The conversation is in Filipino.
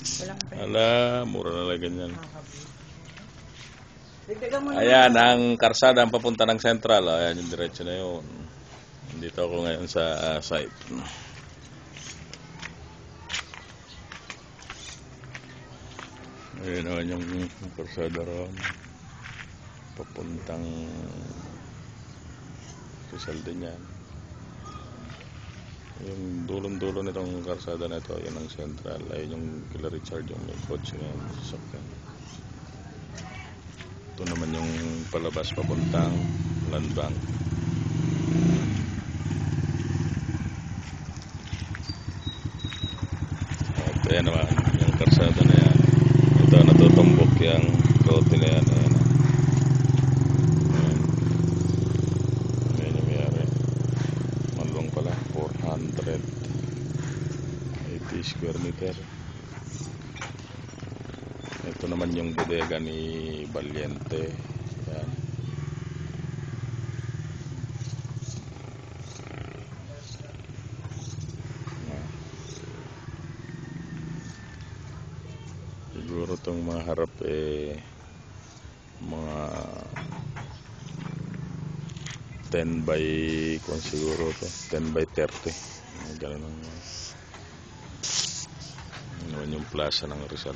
Walang pera. Ala, mura na lang ganyan. Dagdagan mo naman. Ayan, ang karsada ang papunta ng Central. Ayan, yung diretso na yun. Dito ako ngayon sa site. Ayan naman yung karsada ron. Papuntang Rizal din yan. Yung dulong-dulo nitong karsada na ito, yun ang Central. Ayun yung kila Richard, yung may kotse na yung sasakyan. Ito naman yung palabas papuntang Land Bank. At ayan naman, yung karsada na yan. Ito, natutumbok yung rote na yan. Ayan. Ayan yung mayari. Malong pala, 480 square meter. Ito naman yung bodega ni Valiente. Yan. Siguro itong mga harap mga 10 by kung siguro to 10 by 30. Ganun ang naman yung plaza ng Rizal.